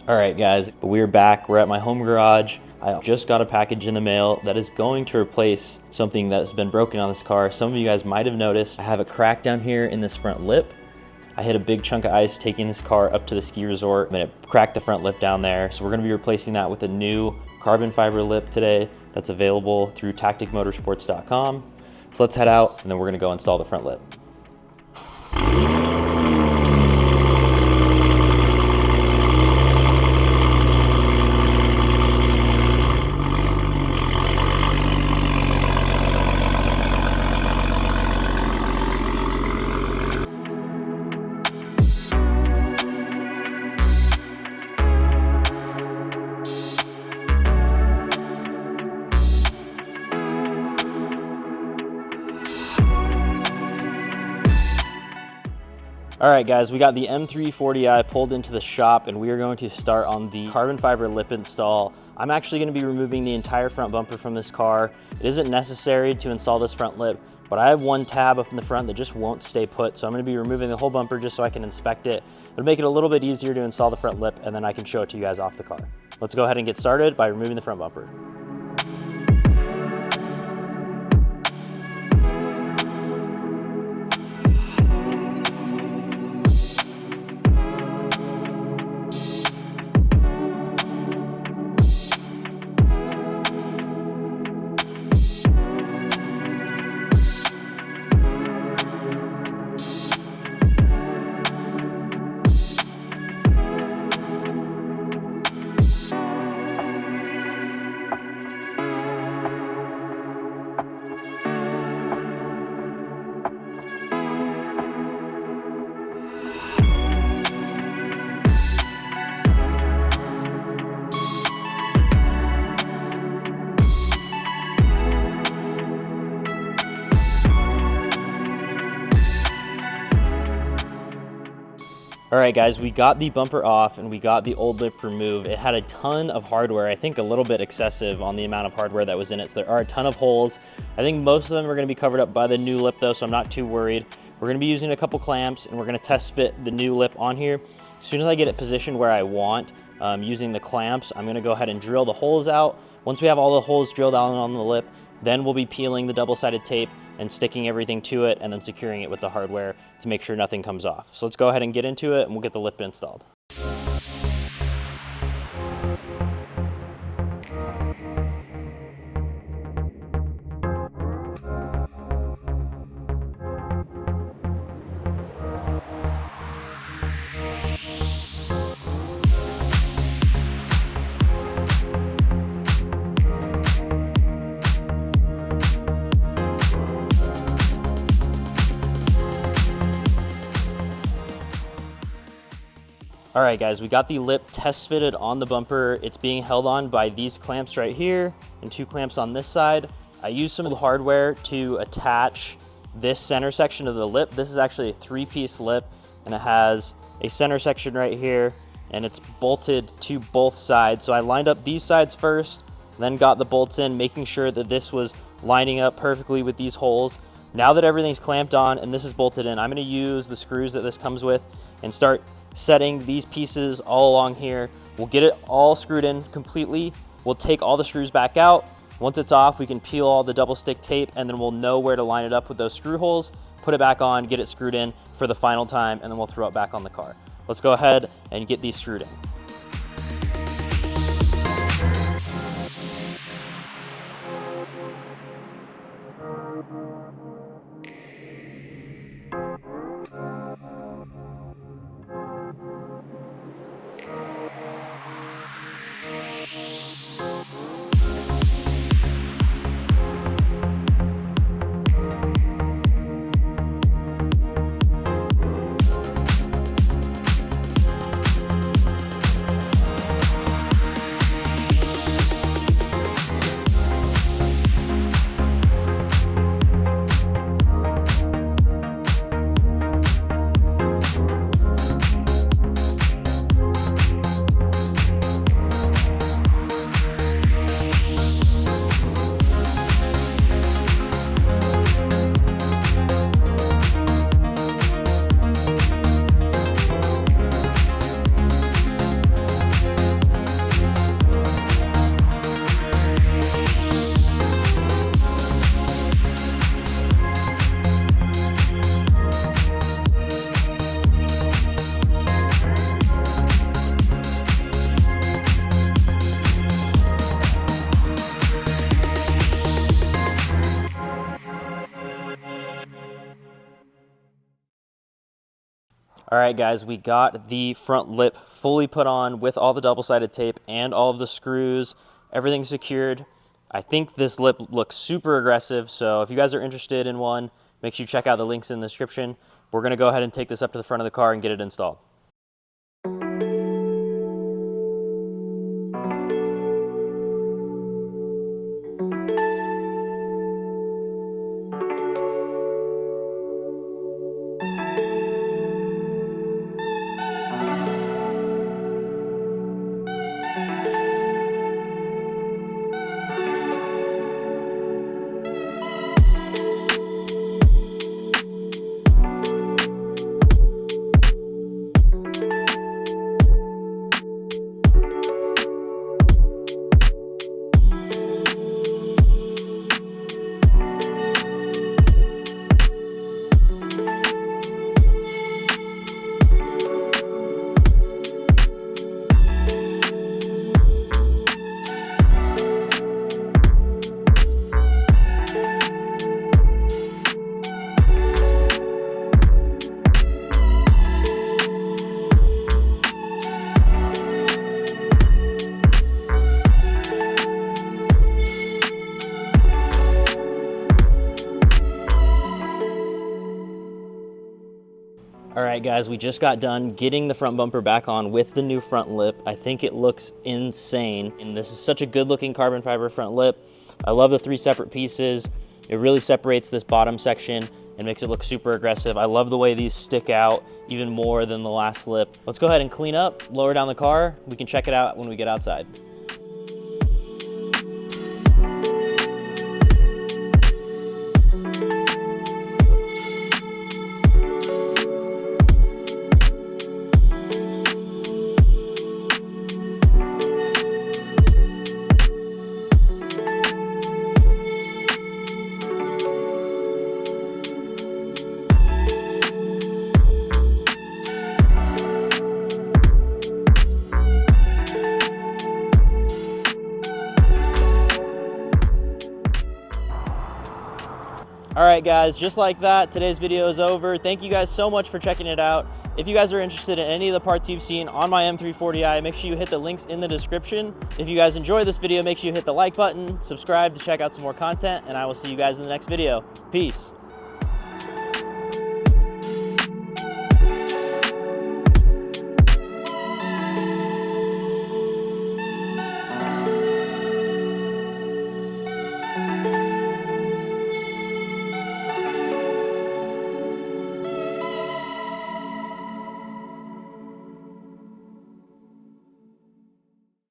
All right, guys, we're back. We're at my home garage. I just got a package in the mail that is going to replace something that's been broken on this car. Some of you guys might have noticed I have a crack down here in this front lip. I hit a big chunk of ice taking this car up to the ski resort and it cracked the front lip down there. So we're gonna be replacing that with a new carbon fiber lip today that's available through tacticmotorsports.com. So let's head out and then we're gonna go install the front lip. All right, guys, we got the M340i pulled into the shop and we are going to start on the carbon fiber lip install. I'm actually going to be removing the entire front bumper from this car. It isn't necessary to install this front lip, but I have one tab up in the front that just won't stay put. So I'm going to be removing the whole bumper just so I can inspect it. It'll make it a little bit easier to install the front lip and then I can show it to you guys off the car. Let's go ahead and get started by removing the front bumper. All right, guys, we got the bumper off and we got the old lip removed. It had a ton of hardware, I think a little bit excessive on the amount of hardware that was in it. So there are a ton of holes. I think most of them are gonna be covered up by the new lip though, so I'm not too worried. We're gonna be using a couple clamps and we're gonna test fit the new lip on here. As soon as I get it positioned where I want, using the clamps, I'm gonna go ahead and drill the holes out. Once we have all the holes drilled out on the lip, then we'll be peeling the double-sided tape and sticking everything to it and then securing it with the hardware to make sure nothing comes off. So let's go ahead and get into it and we'll get the lip installed. All right, guys, we got the lip test fitted on the bumper. It's being held on by these clamps right here and two clamps on this side. I used some of the hardware to attach this center section of the lip. This is actually a 3-piece lip and it has a center section right here and it's bolted to both sides. So I lined up these sides first, then got the bolts in, making sure that this was lining up perfectly with these holes. Now that everything's clamped on and this is bolted in, I'm gonna use the screws that this comes with and start setting these pieces all along here. We'll get it all screwed in completely. We'll take all the screws back out. Once it's off, we can peel all the double stick tape and then we'll know where to line it up with those screw holes, put it back on, get it screwed in for the final time, and then we'll throw it back on the car. Let's go ahead and get these screwed in. All right, guys, we got the front lip fully put on with all the double-sided tape and all of the screws, everything secured. I think this lip looks super aggressive, so if you guys are interested in one, make sure you check out the links in the description. We're gonna go ahead and take this up to the front of the car and get it installed. All right, guys, we just got done getting the front bumper back on with the new front lip. I think it looks insane, and this is such a good looking carbon fiber front lip. I love the 3 separate pieces. It really separates this bottom section and makes it look super aggressive. I love the way these stick out even more than the last lip. Let's go ahead and clean up, lower down the car. We can check it out when we get outside. All right, guys, just like that, today's video is over. Thank you guys so much for checking it out. If you guys are interested in any of the parts you've seen on my M340i, make sure you hit the links in the description. If you guys enjoyed this video, make sure you hit the like button, subscribe to check out some more content, and I will see you guys in the next video. Peace.